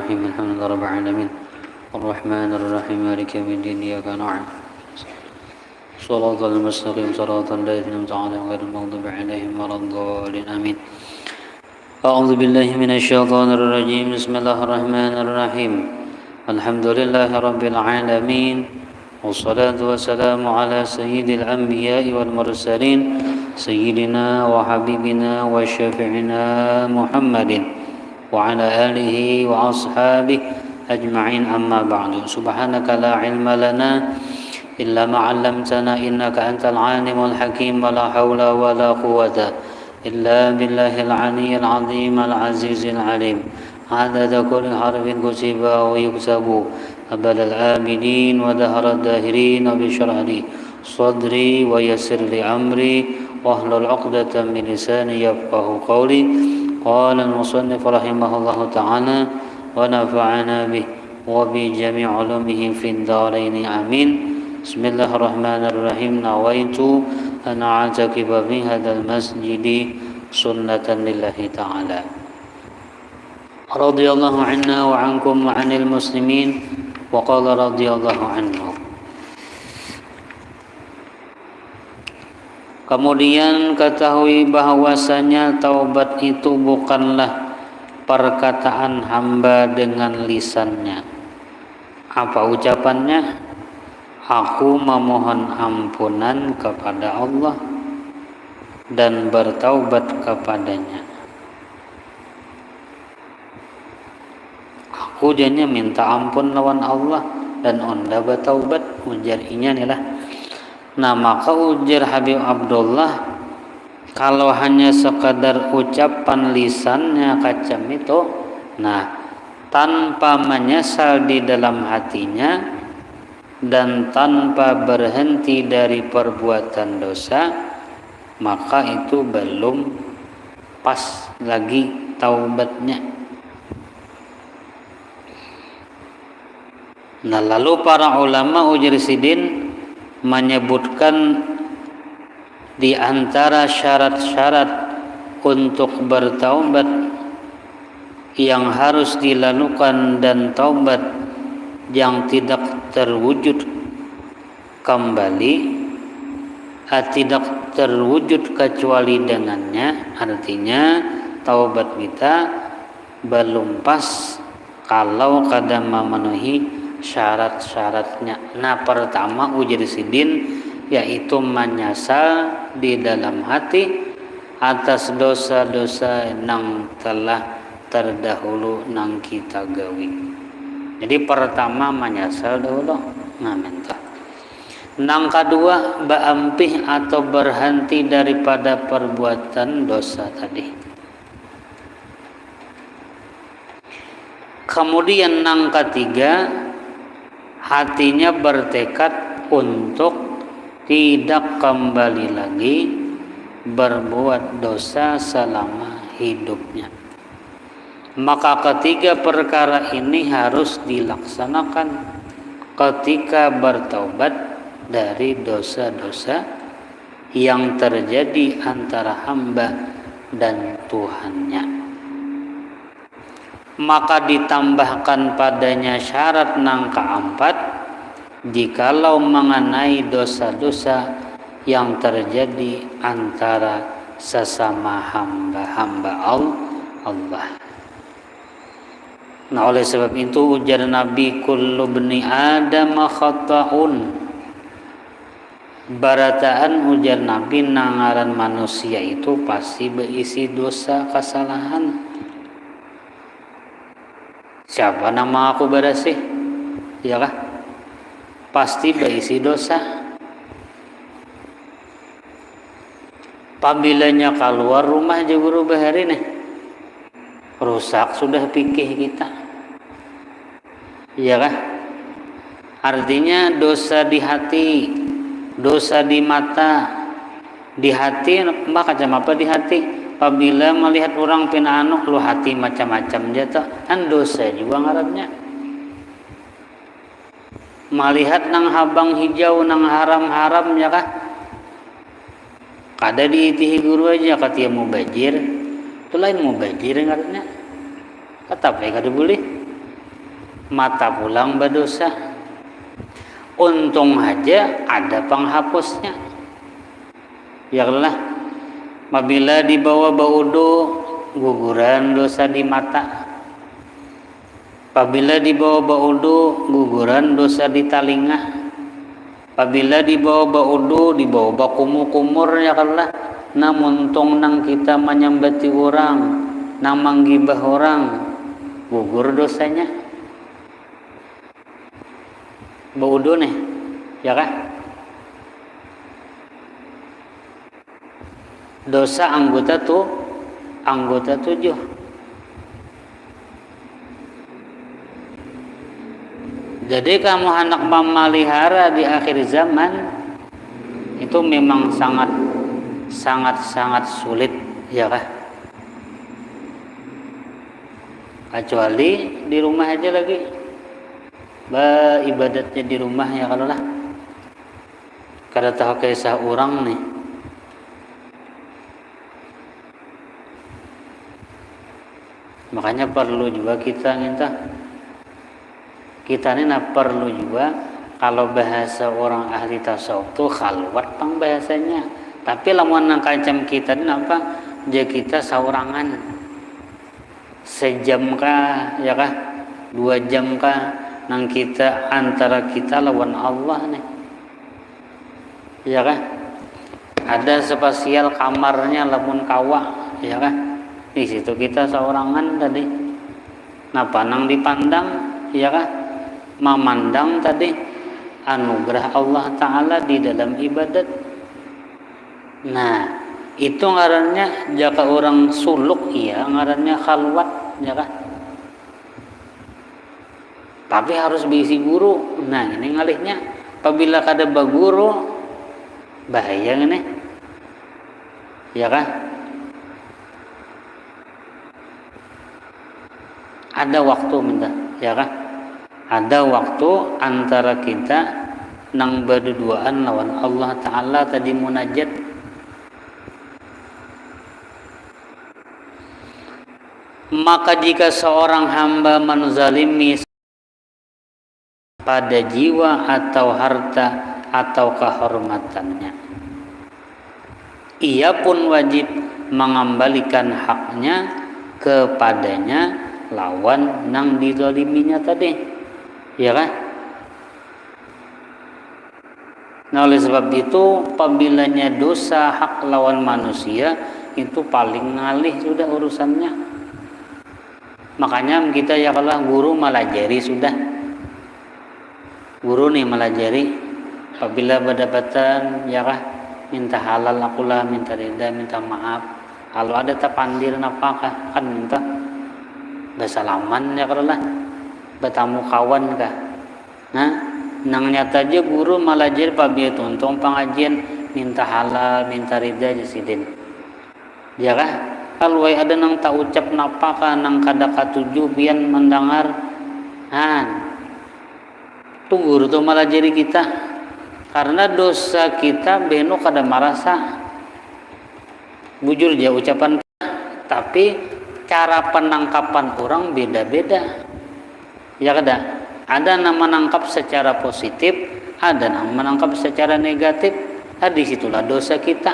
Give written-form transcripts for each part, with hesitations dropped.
الرحيم الحمد لله رب العالمين الرحمن الرحيم مالك يوم الدين إياك نعبد صراط المستقيم صراط الذين أنعمت عليهم غير المغضوب عليهم ولا الضالين آمين أعوذ بالله من الشيطان الرجيم بسم الله الرحمن الرحيم الحمد لله رب العالمين والصلاة والسلام على سيد الأنبياء والمرسلين سيدنا وحبيبنا وشفيعنا محمد وعلى آله وأصحابه أجمعين أما بعد سبحانك لا علم لنا إلا ما علمتنا إنك أنت العالم الحكيم ولا حول ولا قوة إلا بالله العلي العظيم العزيز العليم عدد كل حرف كتب ويكتب أبد الآبدين ودهر الداهرين وبشرح لي صدري ويسر لي أمري واحلل عقدة من لساني يفقه قولي قال المصنف رحمه الله تعالى ونفعنا به وبجميع علومه في الدارين آمين بسم الله الرحمن الرحيم نويت أن أعتكف في هذا المسجد سنة لله تعالى رضي الله عنا وعنكم وعن المسلمين وقال رضي الله عنه. Kemudian ketahui bahwasanya taubat itu bukanlah perkataan hamba dengan lisannya. Apa ucapannya? Aku memohon ampunan kepada Allah dan bertaubat kepadanya. Aku janya minta ampun lawan Allah dan onda bertaubat ujar inya nilah. Nah maka ujar Habib Abdullah kalau hanya sekadar ucapan lisannya kacam itu, nah tanpa menyesal di dalam hatinya dan tanpa berhenti dari perbuatan dosa, maka itu belum pas lagi taubatnya. Nah lalu para ulama ujar sidin menyebutkan di antara syarat-syarat untuk bertaubat yang harus dilakukan dan taubat yang tidak terwujud kembali, tidak terwujud kecuali dengannya, artinya taubat kita belum pas kalau kadang memenuhi syarat-syaratnya. Nah pertama ujar sidin yaitu menyesal di dalam hati atas dosa-dosa yang telah terdahulu nang kita gawi. Jadi pertama menyesal dulu ngamentah. Nang kedua baampih atau berhenti daripada perbuatan dosa tadi. Kemudian nang ketiga hatinya bertekad untuk tidak kembali lagi berbuat dosa selama hidupnya. Maka ketiga perkara ini harus dilaksanakan ketika bertaubat dari dosa-dosa yang terjadi antara hamba dan Tuhannya. Maka ditambahkan padanya syarat nang keempat, jikalau mengenai dosa-dosa yang terjadi antara sesama hamba-hamba Allah. Nah oleh sebab itu ujar Nabi kullu bni Adam khata'un, barataan ujar Nabi nangaran manusia itu pasti berisi dosa kesalahan. Siapa nama aku berasih? Ya kah? Pasti berisi dosa. Pabilanya keluar rumah jeburu bahari nih, rusak sudah pikir kita. Ya kah? Artinya dosa di hati, dosa di mata, di hati macam apa di hati? Apabila melihat orang pina anu lu hati macam-macam jatuh, kan dosa juga ngarannya. Melihat nang habang hijau nang haram-haram ya kah? Kada diitihi guru aja katia mubajir, itu lain mubajir ngarannya. Kata apa kada boleh? mata pulang berdosa. Untung aja ada penghapusnya. Ya Allah, apabila dibawa baudo guguran dosa di mata. Apabila dibawa baudo guguran dosa di telinga. Apabila dibawa baudo dibawa kumur-kumur ya Allah. Namun tong nang kita menyambati orang, nang menggibah orang, gugur dosanya. Baudo nih, ya kan? Dosa anggota 7. Jadi kamu anak memelihara di akhir zaman itu memang sangat sulit, ya kan? Kecuali di rumah aja lagi. Ibadatnya di rumah ya kalau lah. Kada tahu kisah orang nih. Makanya perlu juga kita ini perlu juga kalau bahasa orang ahli tasawuf tuh khalwat pang bahasanya. Tapi lamun nang kancam kita ini apa? Jadi kita saurangan. Sejam kah, ya kah? 2 jam kah? Nang kita antara kita lawan Allah nih. Ya kah? Ada spasial kamarnya lamun kawa, ya kah? Di situ kita saurangan tadi. Nah, panang dipandang, ya kah? Memandang tadi anugerah Allah Ta'ala di dalam ibadat. Nah, itu ngarannya jika orang suluk, iya ngarannya khalwat, ya kah? Tapi harus diisi guru. Nah, ini ngalihnya apabila kada baguru bahaya ini, ya kah? Ada waktu minta, ya kah? Ada waktu antara kita nang berduaan lawan Allah Ta'ala tadi munajat. Maka jika seorang hamba menzalimi pada jiwa atau harta atau kehormatannya, ia pun wajib mengembalikan haknya kepadanya lawan nang dizaliminya tadi, ya kan? Nah, oleh sebab itu apabila dosa hak lawan manusia itu paling ngalih sudah urusannya. Makanya kita ya kalau guru malajari sudah. Guru nih malajari apabila berdapatan ya kah minta halal akulah, minta rida, minta maaf. Kalau ada tapandir napakah kan minta bersalaman ya kalau lah bertamu kawan kah. Nah, nang nyata aja guru malajari apabila tuntung pengajian minta halal, minta rida jasidin. Ya kah? Kalau ada nang tak ucap napakah nang kada katuju bian mendengar. Tuh guru tuh malah jadi kita karena dosa kita beno kada merasa bujur aja ucapan kita, tapi cara penangkapan orang beda-beda, ya kada? Ada yang menangkap secara positif, ada yang menangkap secara negatif. Nah, disitulah dosa kita,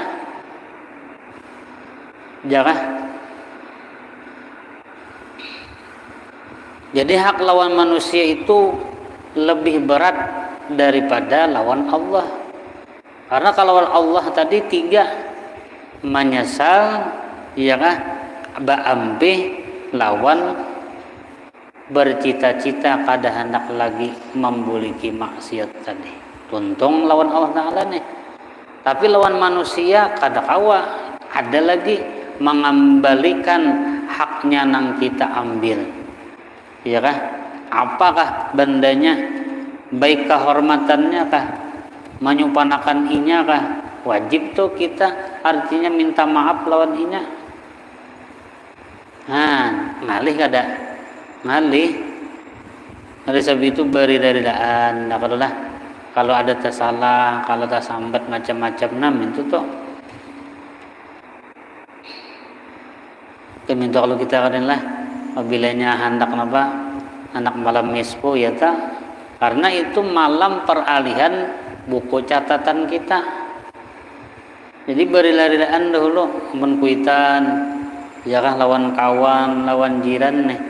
ya kan? Jadi hak lawan manusia itu lebih berat daripada lawan Allah. Karena kalau lawan Allah tadi 3, menyesal, ya kah? Ba'ambe lawan bercita-cita kada hendak lagi membuliki maksiat tadi. Tuntung lawan Allah Ta'ala nih. Tapi lawan manusia kada kawa, ada lagi mengembalikan haknya nang kita ambil. Ya kah? Apakah bandanya? Baik kehormatannya kah? Menyupanakan inya kah? Wajib tuh kita artinya minta maaf lawan inya. Ngalih kada? Ngalih. Oleh sebab itu beri dari daan. Nah, kalau ada tersalah, kalau tak sambat macam-macam itu tuh. Kita minta kalau kita kadang lah apabila hendak napa anak malam nisfu ya ta, karena itu malam peralihan buku catatan kita. Jadi berlari-larian dahulu menkuitan ya kah lawan kawan, lawan jiran nih.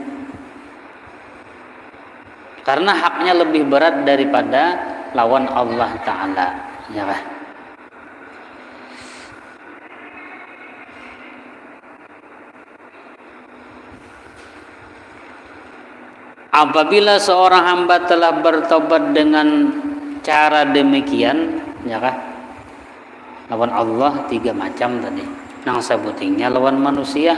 Karena haknya lebih berat daripada lawan Allah Ta'ala ya kah? Apabila seorang hamba telah bertobat dengan cara demikian ya kah? Lawan Allah 3 macam tadi nang sebutingnya lawan manusia,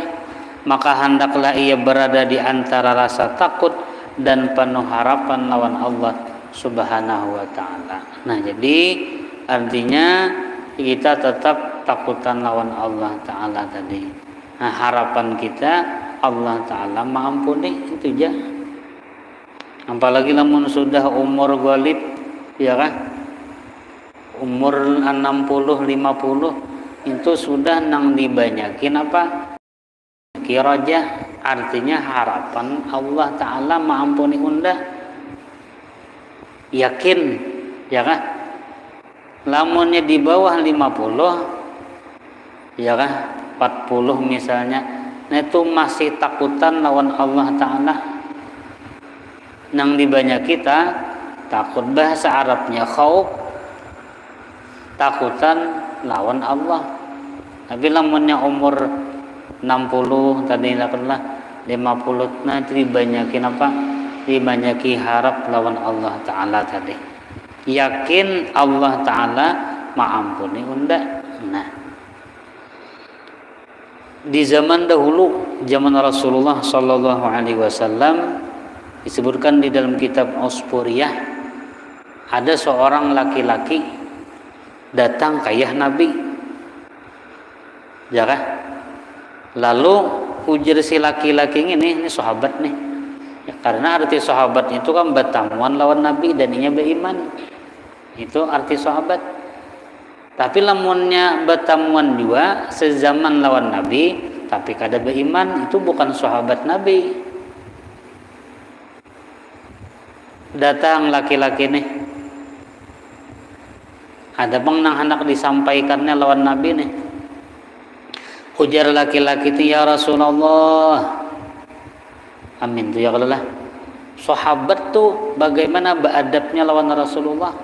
maka hendaklah ia berada di antara rasa takut dan penuh harapan lawan Allah Subhanahu wa Ta'ala. Nah, jadi artinya kita tetap takutan lawan Allah Ta'ala tadi. Nah, harapan kita Allah Ta'ala mengampuni itu aja. Apalagi lamun sudah umur ghalib ya kan, umur 60 50 itu sudah nang dibanyakin apa kirajah, artinya harapan Allah Ta'ala mengampuni undah, yakin ya kan. Lamunnya di bawah 50 ya kan, 40 misalnya, nah itu masih takutan lawan Allah Ta'ala. Nang dibanyak kita takut, bahasa Arabnya khauf, takutan lawan Allah. Tapi lamunnya umur 60 tadi lah 50, nah dibanyakin apa? Dibanyaki harap lawan Allah Ta'ala tadi. Yakin Allah Ta'ala mengampuni undak. Nah, di zaman dahulu, zaman Rasulullah Sallallahu Alaihi Wasallam, disebutkan di dalam kitab Uspuriyah, ada seorang laki-laki datang ke ayah Nabi ya kan? Lalu ujar si laki-laki ini sahabat nih ya, karena arti sahabat itu kan bertamuan lawan Nabi dan inya beriman, itu arti sahabat. Tapi lamunnya bertamuan juga sezaman lawan Nabi tapi kada beriman, itu bukan sahabat Nabi. Datang laki-laki nih, ada bang nang hendak disampaikannya lawan Nabi nih. Ujar laki-laki itu, ya Rasulullah, amin tuh ya Allah, sahabat tuh bagaimana beradabnya lawan Rasulullah?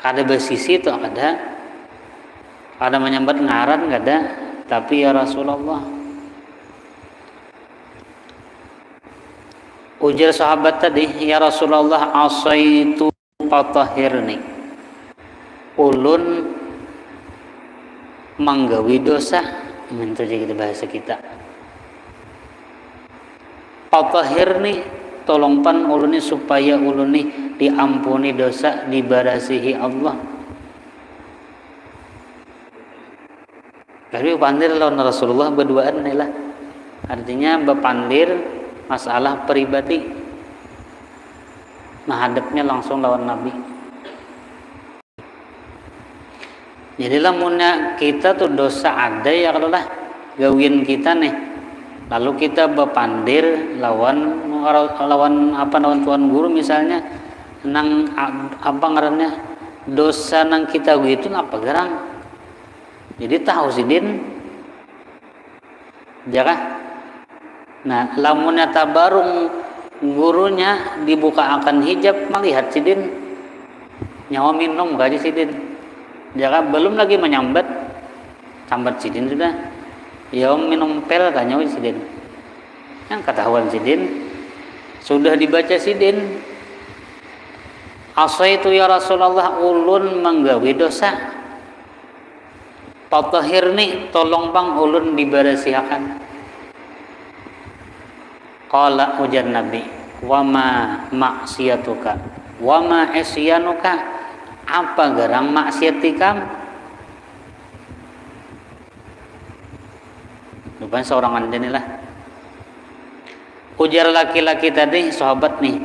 Kada bersisi tuh kada menyambat ngaran kada, tapi ya Rasulullah. Ujar sahabat tadi, ya Rasulullah, asaitu fatahirni, ulun manggawi dosa, itu jadi bahasa kita. Fatahirni, tolong pan uluni supaya uluni diampuni dosa, dibarasihi Allah. Tapi pandir lawan Rasulullah berduaan nih lah, artinya berpandir masalah pribadi, menghadapnya langsung lawan Nabi. Jadi lamunnya kita tuh dosa ada ya kalau lah gawin kita nih, lalu kita berpandir lawan tuan guru misalnya, nang apa ngarannya dosa nang kita gitu apa gerang. Jadi tahu sidin ya kan. Nah, lamunnya tabarung gurunya dibuka akan hijab, melihat sidin nyawa minum gaji sidin. Jika belum lagi menyambat, sambat sidin sudah, ya minum pel tanya sidin. Yang ketahuan sidin sudah dibaca sidin. Asaitu ya Rasulullah, ulun menggawi dosa. Fatahirni, tolong bang ulun dibarasihakan. Qala ujar Nabi, wama maksiatuka wama isyanuka, apa gerang maksiat ikam? Bukan seorang andani lah. Ujar laki-laki tadi, sahabat nih,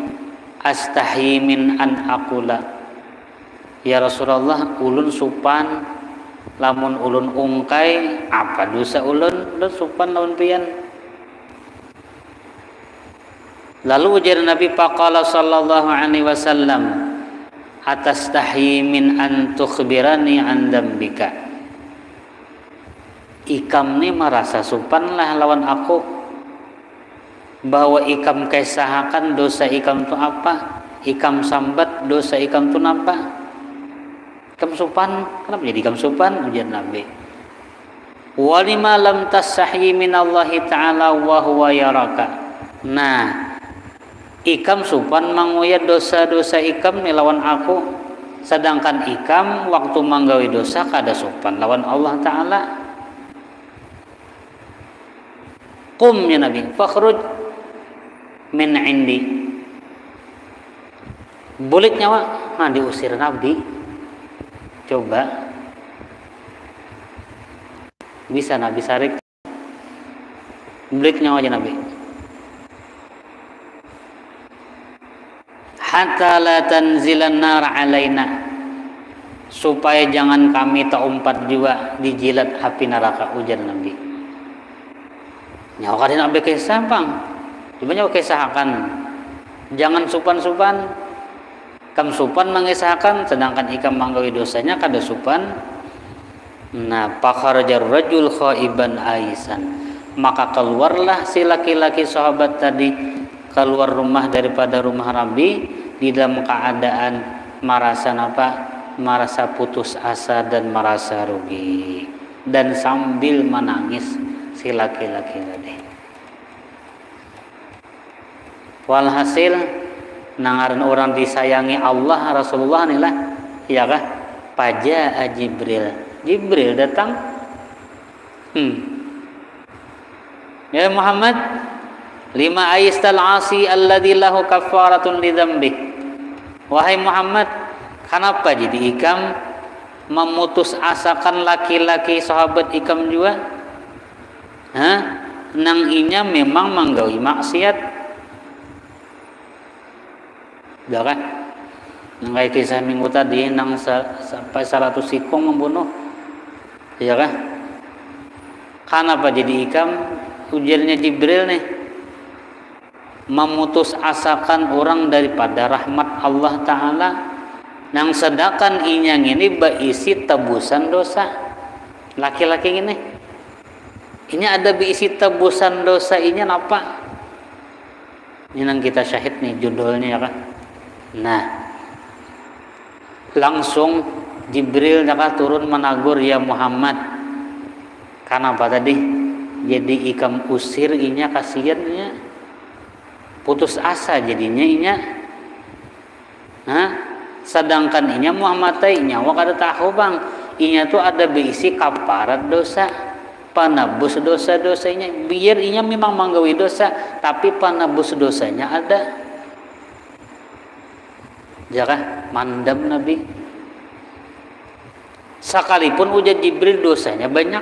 astahyi min an aqula, ya Rasulullah, ulun supan lamun ulun ungkai apa dosa ulun supan lamun pian. Lalu ujar Nabi faqala sallallahu alaihi wasallam, atastahi min an tukhbirani an dambika. Ikam ni merasa supan lah lawan aku, bahwa ikam kesahakan dosa ikam tu apa, ikam sambat dosa ikam tu napa. Ikam supan, kenapa jadi ikam supan? Ujar Nabi, walima lam tastahi min Allah ta'ala wa huwa yaraka. Nah, ikam supan manguya dosa-dosa ikam ni lawan aku, sedangkan ikam waktu manggawi dosa kada supan lawan Allah Ta'ala. Qum ya Nabi fakhruj min indi. Bulit nyawa, nah diusir Nabi. Coba bisa Nabi sarik bulit nyawa aja Nabi. Hatta la tanzilan nar alaina, supaya jangan kami terumpat juga dijilat api neraka, ujar Nabi. Nyawa kadin abe kisah bang, coba nyawa kisahkan, jangan supan-supan. Kam supan mengisahkan, sedangkan ikam manggawi dosanya kada supan. Nah, fakharajar rajul khaiban aisan, maka keluarlah si laki-laki sahabat tadi, keluar rumah daripada rumah Nabi di dalam keadaan merasa apa? Merasa putus asa dan merasa rugi, dan sambil menangis si laki-laki tadi. Walhasil nangaran orang disayangi Allah Rasulullah inilah, ya kah? Paja Jibril datang. Ya Muhammad, lima aistal asi alladzi lahu kafaratun lidzambih. Wahai Muhammad, kenapa jadi ikam memutus asakan laki-laki sahabat ikam juga? Nang inya memang manggawi maksiat. Dah kan? Nang kayak kisah minggu tadi nang sampai 100 sikong membunuh. Ya kan? Kenapa jadi ikam? Ujarnya Jibril nih, memutus asakan orang daripada rahmat Allah Ta'ala, nang sedangkan inyang ini berisi tebusan dosa. Laki-laki ini ada berisi tebusan dosa ini apa? Ini nang kita syahid nih judulnya ya kan. Nah, langsung Jibril turun menagur, ya Muhammad, kenapa tadi jadi ikam usir inya, kasihannya putus asa jadinya inya. Sedangkan inya Muhammad nyawa kada tahu bang, inya tuh ada berisi kaparat dosa, panabus dosa-dosanya. Biar inya memang manggawi dosa, tapi panabus dosanya ada. Jangan mandam Nabi. Sekalipun ujar Jibril dosanya banyak,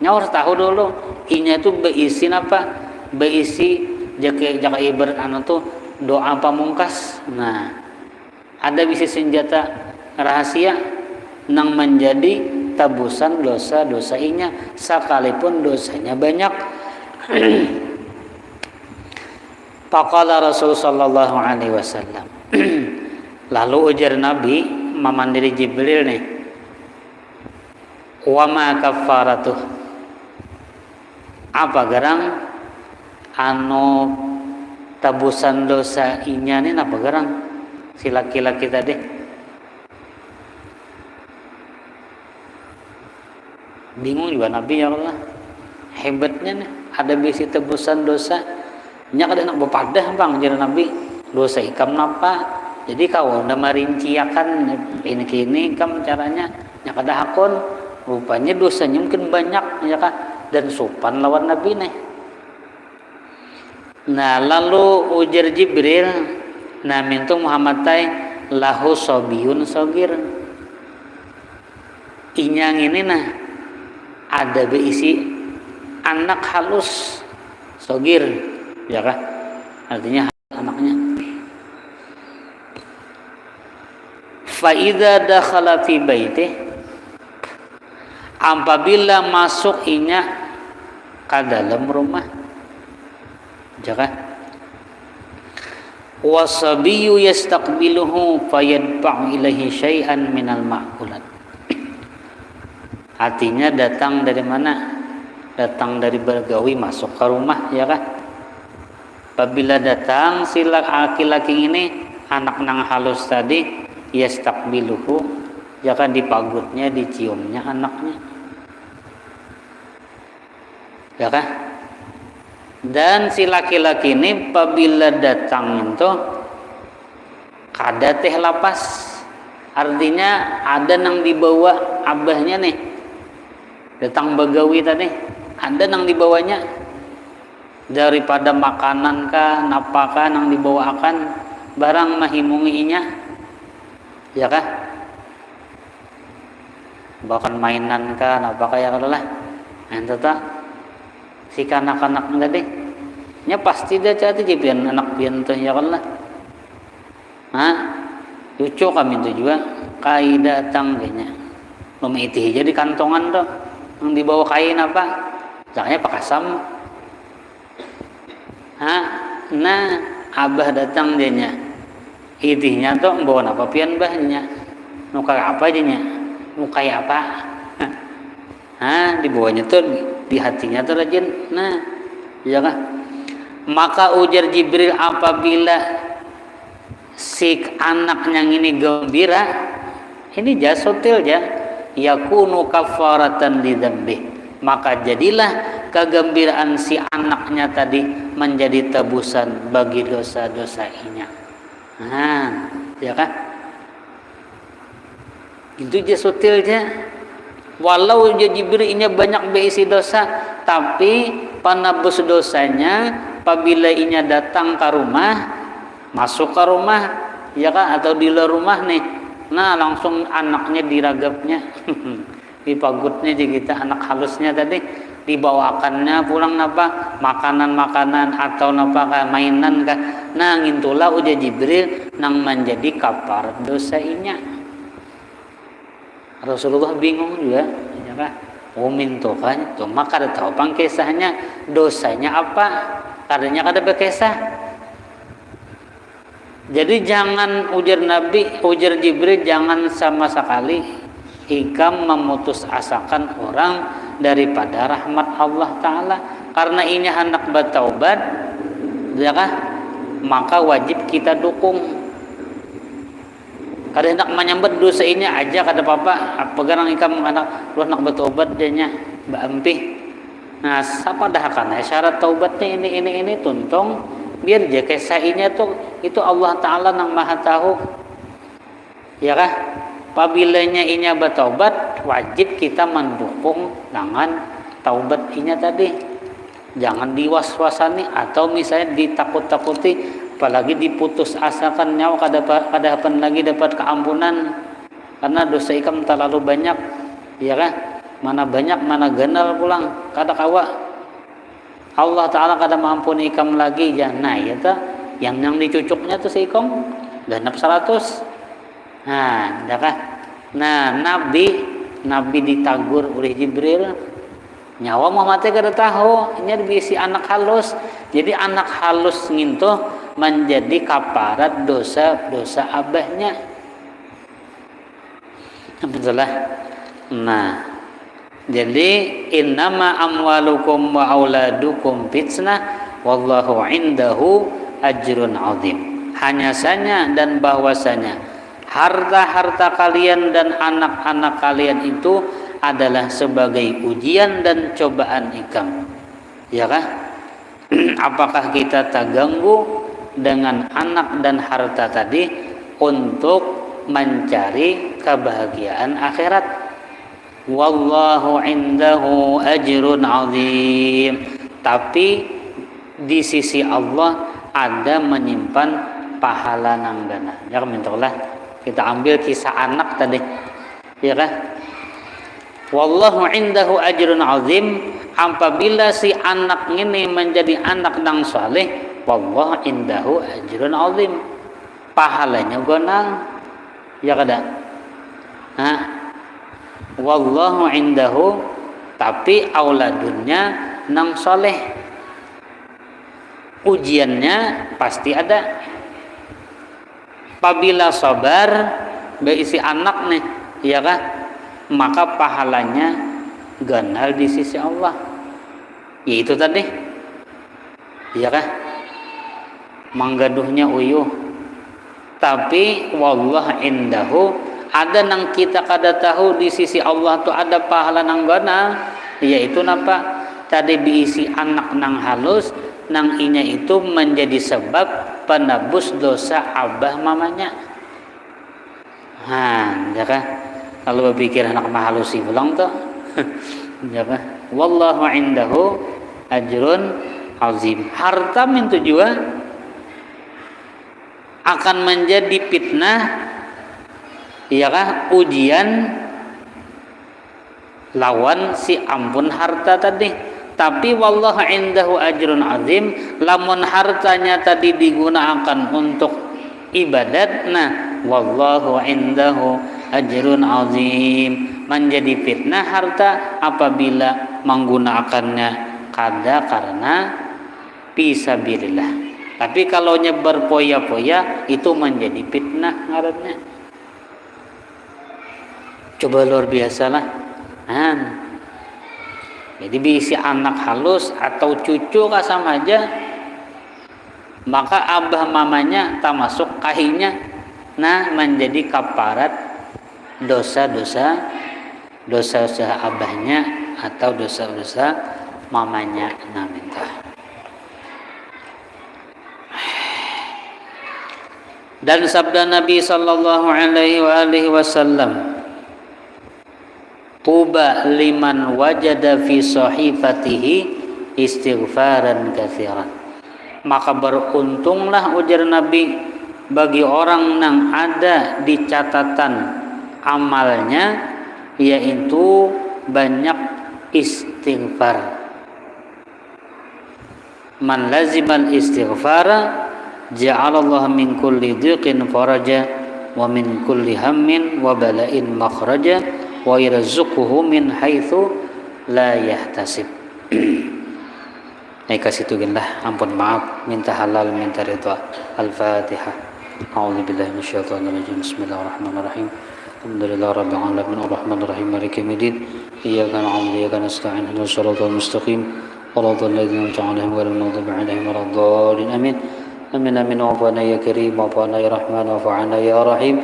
nyawa harus tahu dulu inya itu berisi apa? Berisi jaka ibarat tuh doa pamungkas. Nah, ada bisi senjata rahasia nang menjadi tebusan dosa-dosa inya, sekalipun dosanya banyak. Faqala Rasul sallallahu alaihi wasallam. Lalu ujar Nabi memandiri Jibril nih, wa ma kafaratuh, apa gerang anu tebusan dosa inya nih, apa gerang si laki-laki tadi? Bingung juga Nabi, ya Allah, hebatnya nih ada bisi tebusan dosa nya kada nak bepadah bang, jadi Nabi dosa ikam napa. Jadi kau udah merinciakan ini kini kam caranya nyaka dahakon, rupanya dosanya mungkin banyak ya kan, dan sopan lawan Nabi nih. Nah, lalu ujar Jibril, nah mintu Muhammad lahu sobiyun sogir, inyang ini nah ada berisi anak halus sogir, ya kan, artinya anaknya. Fa idza dakhala fi baitih, apabila masuk inya ke dalam rumah, jangan Wasabiyyu yastaqbiluhu fayadfa'u ilaihi syai'an minal ma'kulat. Artinya datang dari mana? Datang dari Bagawi masuk ke rumah, ya kan? Apabila datang si laki-laki ini, anak nang halus tadi, yastaqbiluhu, ya kan, dipagutnya, diciumnya anaknya, ya kan? Dan si laki-laki ini apabila datang itu kada teh lapas, artinya ada nang dibawa abahnya nih, datang Bagawi tadi, ada nang dibawanya daripada makanan kah, napakah nang dibawakan, barang mahimunginya, ya kah? Bahkan mainan kah, napakah ya kalah, ente tak si kanak-kanak tadi, nya pasti dia cari jipian anak pian teh ya kalah, lucu kami itu juga, kai datang dehnya, lumiti jadi kantongan tuh, yang dibawa kain apa? Jangannya pakasam. Nah, abah datang dianya. Itihnya tuh bawa apa pian bahnya. Nuka apa dinya? Nuka apa? Dibawanya tuh di hatinya tuh rajin. Nah, ya kan? Maka ujar Jibril apabila si anaknya ini gembira, ini jasotil ya. Yakunu kafaratan lidzambih, maka jadilah kegembiraan si anaknya tadi menjadi tebusan bagi dosa-dosanya. Ya kan? Itu je sutilnya. Walau je Jibril inya banyak berisi dosa, tapi panabus dosanya apabila inya datang ke rumah, masuk ke rumah, ya kan, atau di luar rumah nih. Nah, langsung anaknya diragapnya, dipagutnya kita anak halusnya tadi, dibawakannya pulang napa makanan-makanan atau napa mainan kah. Nah, ngintulah uja Jibril nang menjadi kafarat dosanya. Rasulullah bingung juga, ya kan? Minto kan, tuh maka ada tahu pang kisahnya, dosanya apa? Karena kada berkisah. Jadi jangan ujar Nabi, ujar Jibril, jangan sama sekali ikam memutus asakan orang daripada rahmat Allah Ta'ala. Karena ini hendak bertaubat, ya kan? Maka wajib kita dukung. Kada hendak menyambut dosa ini aja kada apa-apa. Pegang ikam anak lu hendak bertaubat jadinya baempih. Nah, siapa dah kan syarat taubatnya ini tuntung. Biar je kisahnya tuh itu Allah Ta'ala nang maha tahu, ya kah? Pabilanya inya bertaubat, wajib kita mendukung dengan taubat inya tadi. Jangan diwaswasani atau misalnya ditakut-takuti, apalagi diputus asakan nyawa kada hapan lagi dapat keampunan karena dosa ikam terlalu banyak, ya kah? Mana banyak mana ganal pulang kada kawa. Allah Ta'ala kada mampuni ikam lagi ya. Nah ya ta, yang dicucuknya tuh si ikam genap 100. Nah, dah kah? Nah, Nabi ditagur oleh Jibril. Nyawa Muhammad kada tahu, ini diisi anak halus. Jadi anak halus ngintuh menjadi kafarat dosa abahnya. Betul lah. Nah, jadi innama amwalukum wa auladukum fitnah wallahu indahu ajrun azim. Hanya saja dan bahwasanya harta-harta kalian dan anak-anak kalian itu adalah sebagai ujian dan cobaan ikam. Ya kah? Apakah kita terganggu dengan anak dan harta tadi untuk mencari kebahagiaan akhirat? Wallahu indahu ajrun azim. Tapi di sisi Allah ada menyimpan pahala nang dana. Ya mintalah kita ambil kisah anak tadi. Ya kan? Wallahu indahu ajrun azim. Apabila si anak ini menjadi anak nang saleh, wallahu indahu ajrun azim. Pahalanya gonang. Ya kada? Wallahu indahu, tapi auladunnya nang soleh, ujiannya pasti ada. Apabila sabar berisi anak nih, ya kan? Maka pahalanya ganal di sisi Allah. Yaitu tadi, ya kan? Manggaduhnya uyuh. Tapi wallah indahu, ada nang kita kada tahu di sisi Allah tuh ada pahala nang gana, yaitu napa? Tadi diisi anak nang halus, nang inya itu menjadi sebab penebus dosa abah mamanya. Ya kan? Kalau berpikir anak mah halusi pulang tuh, ya kan? Wallahu indahu ajrun azim. Harta itu juga akan menjadi fitnah, ya kan? Ujian lawan si ampun harta tadi. Tapi wallahu indahu ajrun azim, lamun hartanya tadi digunakan untuk ibadat, nah wallahu indahu ajrun azim, menjadi fitnah harta apabila menggunakannya kada karena fisabilillah. Tapi kalau nyebar poya-poya itu menjadi fitnah ngarannya. Coba luar biasalah. Jadi bisi anak halus atau cucu sama aja, maka abah mamanya tak masuk kahinya, nah menjadi kaparat dosa-dosa abahnya atau dosa-dosa mamanya. Nah minta. Dan sabda Nabi sallallahu alaihi wasallam, tuba liman wajada fi sahifatihi istighfaran katsiran. Maka beruntunglah, ujar Nabi, bagi orang yang ada di catatan amalnya, yaitu banyak istighfar. Man lazimal istighfara ja'alallahu min kulli dhiqin faraja wa min kulli hammin wa bala'in makhraja wa yarzuquhu min haitsu la yahtasib. Kasih tuginlah, ampun maaf, minta halal, minta ridha. Al-Fatihah. A'udzubillahi minasyaitonir rajim. Bismillahirrahmanirrahim. Alhamdulillahi rabbil alamin arrahmanir rahim maliki yaumiddin. Iyyaka na'budu wa iyyaka nasta'in. Ihdinas siratal mustaqim. Shiratal ladzina an'amta 'alaihim ghairil maghdubi 'alaihim waladdallin. Amin. Amin amin. Wa'fu 'anna ya karim, wa'fu 'anna ya rahman, wa'fu 'anna ya rahim,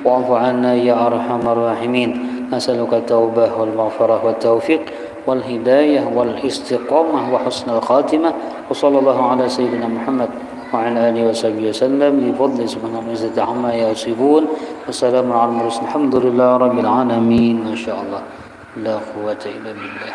wa'fu 'anna ya arhamar rahimin. أسألك التوبة والمغفرة والتوفيق والهداية والاستقامة وحسن الخاتمة. وصلى الله على سيدنا محمد وعلى آله وصحبه وسلم بفضل سبحانه وتعالى عما يصفون والسلام على المرسلين الحمد لله رب العالمين. ما شاء الله لا قوة إلا بالله.